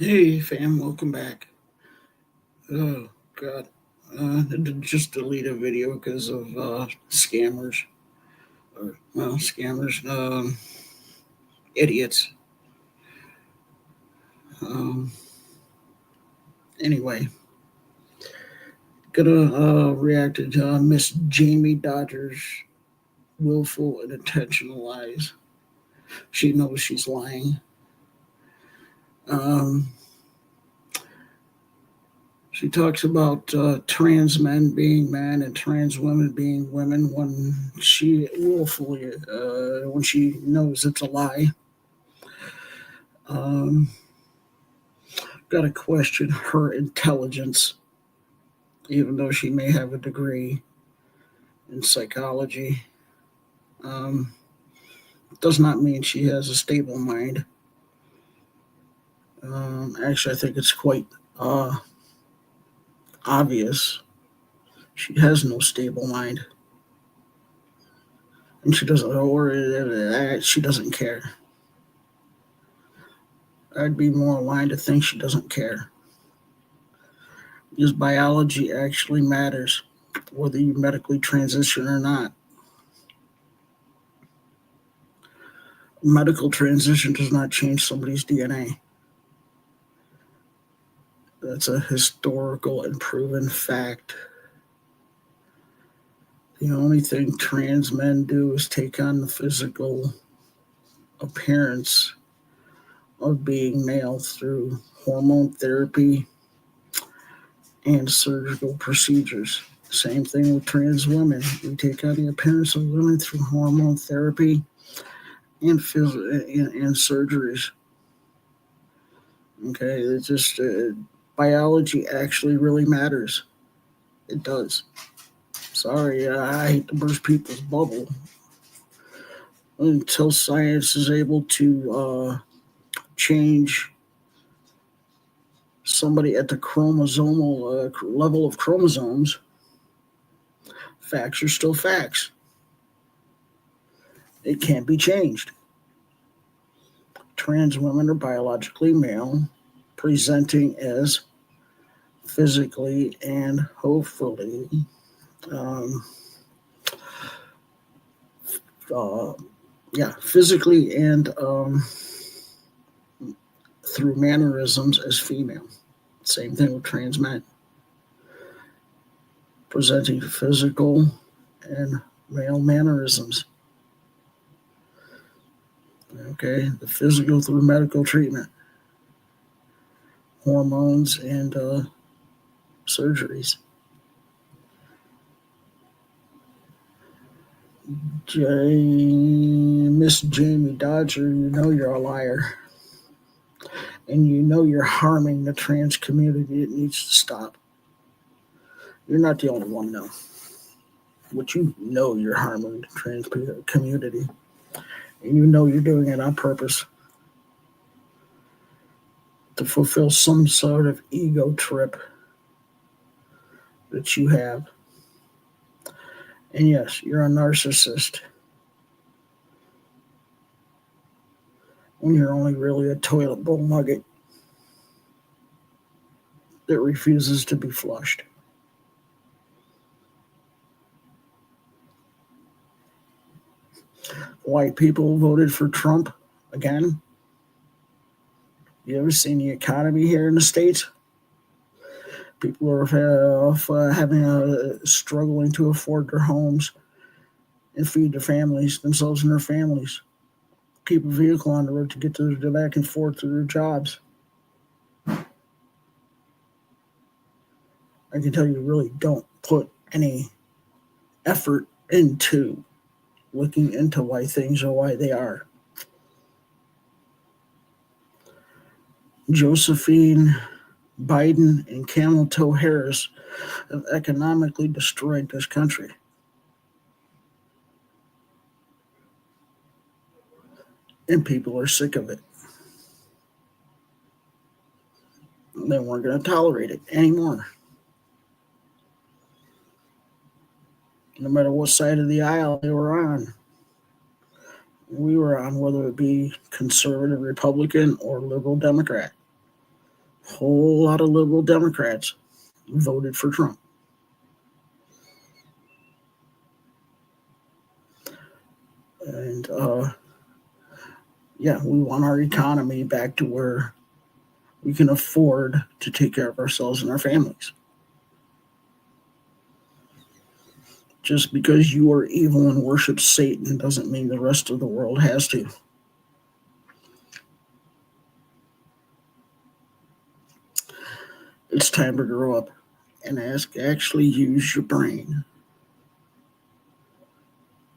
Hey fam, welcome back. Oh god, I did just delete a video because of scammers. Or well, scammers, idiots. Um, anyway, gonna react to Miss Jammiedodgers' willful and intentional lies. She knows she's lying. Um, she talks about trans men being men and trans women being women when she knows it's a lie. Um, Got to question her intelligence, even though she may have a degree in psychology. Um, does not mean she has a stable mind. Actually, I think it's quite uh, obvious she has no stable mind, and she doesn't care. I'd be more aligned to think she doesn't care, because biology actually matters, whether you medically transition or not. Medical transition does not change somebody's DNA. That's a historical and proven fact. The only thing trans men do is take on the physical appearance of being male through hormone therapy and surgical procedures. Same thing with trans women. We take on the appearance of women through hormone therapy and and surgeries. Okay, it's just biology actually really matters. It does. Sorry, I hate to burst people's bubble. Until science is able to change somebody at the chromosomal level of chromosomes, facts are still facts. It can't be changed. Trans women are biologically male, presenting as physically and hopefully um, uh, physically and through mannerisms as female. Same thing with trans men, presenting physical and male mannerisms. Okay, the physical through medical treatment, hormones, and surgeries. Miss Jammiedodger, you know you're a liar, and you know you're harming the trans community. It needs to stop. You're not the only one, though. But you know you're harming the trans community, and you know you're doing it on purpose to fulfill some sort of ego trip that you have. And yes, you're a narcissist when you're only really a toilet bowl nugget that refuses to be flushed. White people voted for Trump again. You ever seen the economy here in the States? People are struggling to afford their homes and feed their families, themselves and their families. Keep a vehicle on the road to get to back and forth to their jobs. I can tell you really don't put any effort into looking into why things are why they are. Josephine Biden and Camel Toe Harris have economically destroyed this country. And people are sick of it. They weren't going to tolerate it anymore. No matter what side of the aisle they were on, we were on, whether it be conservative Republican or liberal Democrat. A whole lot of liberal Democrats voted for Trump. And we want our economy back to where we can afford to take care of ourselves and our families. Just because you are evil and worship Satan doesn't mean the rest of the world has to. It's time to grow up and actually use your brain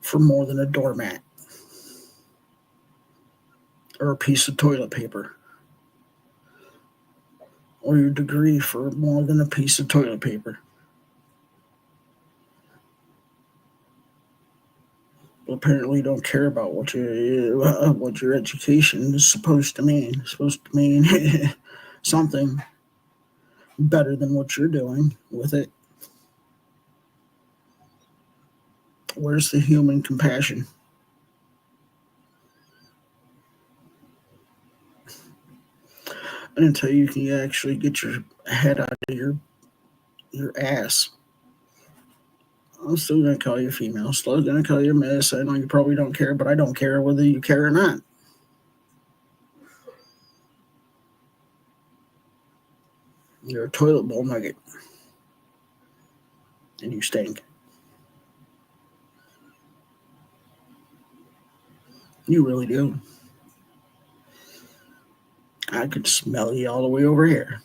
for more than a doormat or a piece of toilet paper, or your degree for more than a piece of toilet paper. Apparently, don't care about what your education is supposed to mean. It's supposed to mean something better than what you're doing with it. Where's the human compassion? And until you can actually get your head out of your ass, I'm still going to call you female. Still going to call you miss. I know you probably don't care, but I don't care whether you care or not. You're a toilet bowl nugget. And you stink. You really do. I could smell you all the way over here.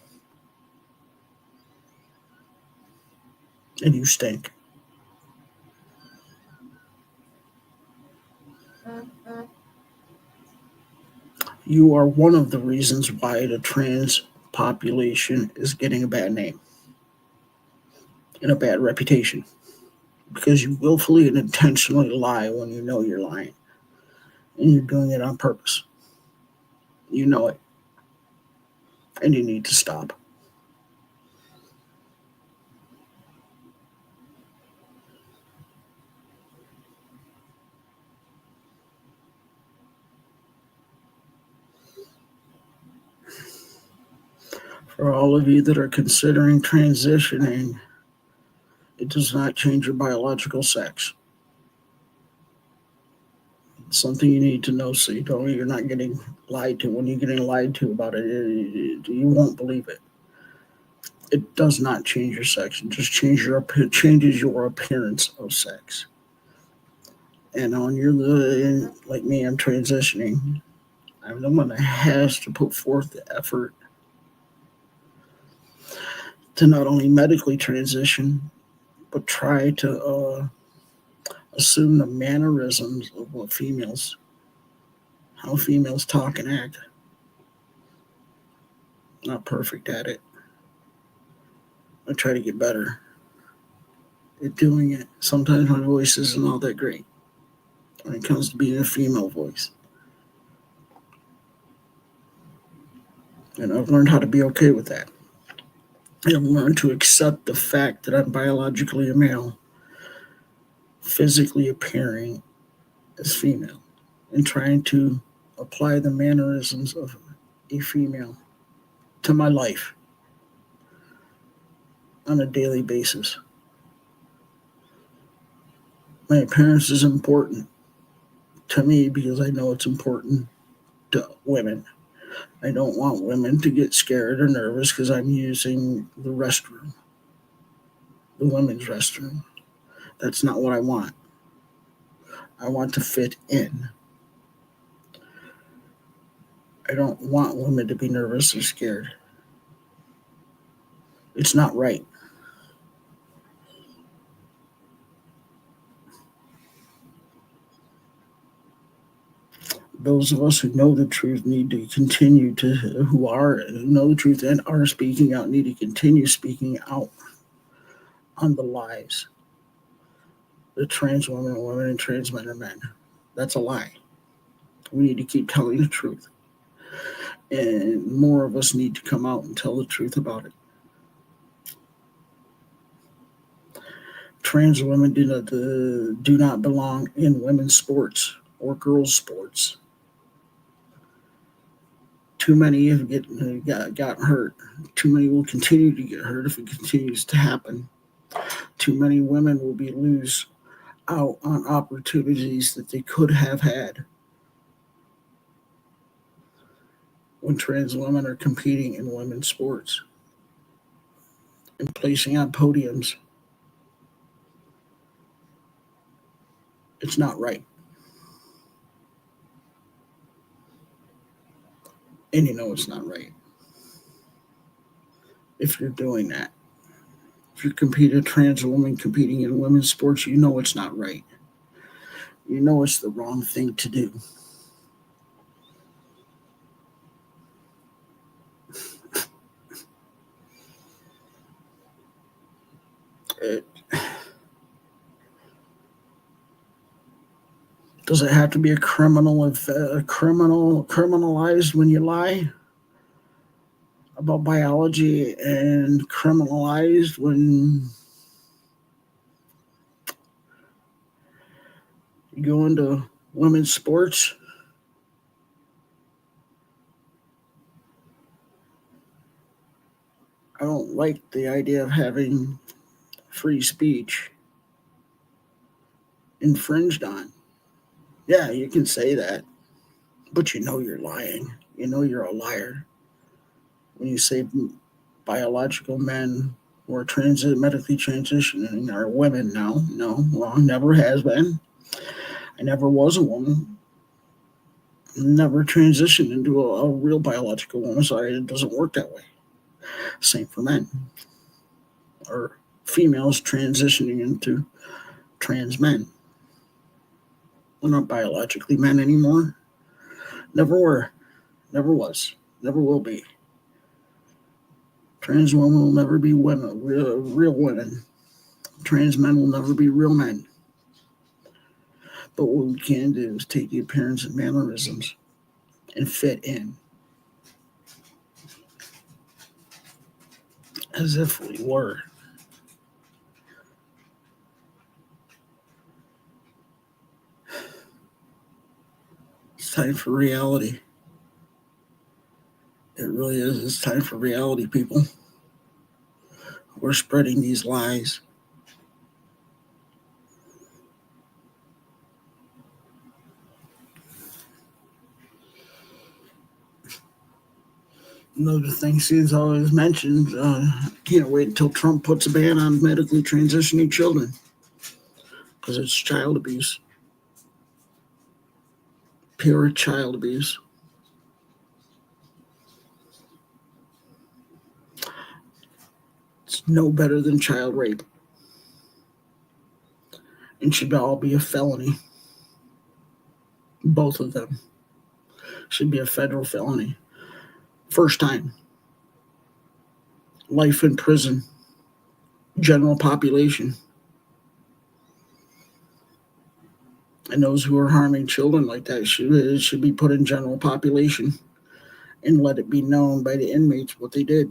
And you stink. You are one of the reasons why the trans population is getting a bad name and a bad reputation. Because you willfully and intentionally lie when you know you're lying. And you're doing it on purpose. You know it. And you need to stop. For all of you that are considering transitioning, it does not change your biological sex. It's something you need to know so you're not getting lied to. When you're getting lied to about it, you won't believe it. It does not change your sex. It just changes your appearance of sex. And on like me, I'm transitioning. I'm the one that has to put forth the effort to not only medically transition, but try to assume the mannerisms of how females talk and act. Not perfect at it. I try to get better at doing it. Sometimes my voice isn't all that great when it comes to being a female voice. And I've learned how to be okay with that. I've learned to accept the fact that I'm biologically a male, physically appearing as female, and trying to apply the mannerisms of a female to my life on a daily basis. My appearance is important to me because I know it's important to women. I don't want women to get scared or nervous because I'm using the restroom, the women's restroom. That's not what I want. I want to fit in. I don't want women to be nervous or scared. It's not right. Those of us who know the truth need to continue to, who know the truth and are speaking out, need to continue speaking out on the lies. The trans women are women and trans men are men. That's a lie. We need to keep telling the truth. And more of us need to come out and tell the truth about it. Trans women do not belong in women's sports or girls' sports. Too many have gotten hurt. Too many will continue to get hurt if it continues to happen. Too many women will lose out on opportunities that they could have had when trans women are competing in women's sports and placing on podiums. It's not right. And you know it's not right. If you're doing that, if you're a trans woman competing in women's sports, you know it's not right. You know it's the wrong thing to do. Does it have to be criminalized when you lie about biology, and criminalized when you go into women's sports? I don't like the idea of having free speech infringed on. Yeah, you can say that, but you know you're lying. You know you're a liar when you say biological men who are medically transitioning are women. No, wrong. Never has been. I never was a woman. Never transitioned into a real biological woman. Sorry, it doesn't work that way. Same for men or females transitioning into trans men. We're not biologically men anymore. Never were. Never was. Never will be. Trans women will never be women, real women. Trans men will never be real men. But what we can do is take the appearance and mannerisms and fit in as if we were. It's time for reality. It really is. It's time for reality, people. We're spreading these lies. Another thing Sue's always mentioned, can't wait until Trump puts a ban on medically transitioning children because it's child abuse. Pure child abuse. It's no better than child rape. And should all be a felony. Both of them should be a federal felony. First time. Life in prison. General population. And those who are harming children like that should be put in general population and let it be known by the inmates what they did.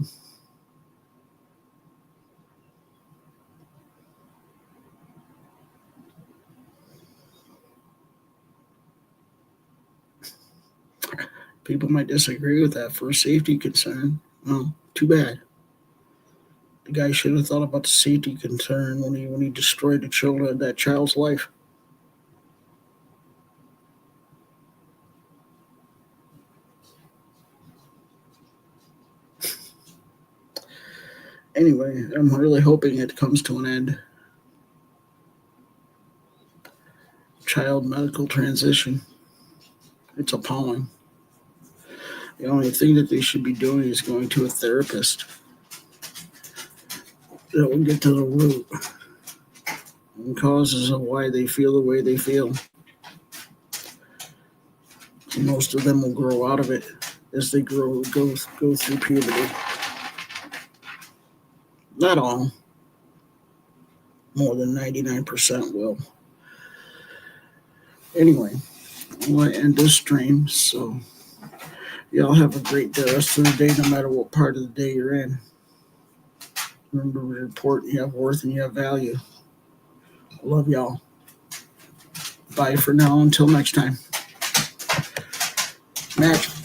People might disagree with that for a safety concern. Well, too bad. The guy should have thought about the safety concern when he destroyed that child's life. Anyway, I'm really hoping it comes to an end. Child medical transition. It's appalling. The only thing that they should be doing is going to a therapist that will get to the root and causes of why they feel the way they feel. And most of them will grow out of it as they go through puberty. Not all. More than 99% will. Anyway, I'm going to end this stream, so y'all have a great rest of the day, no matter what part of the day you're in. Remember, to report you have worth and you have value. Love y'all. Bye for now. Until next time. Magic.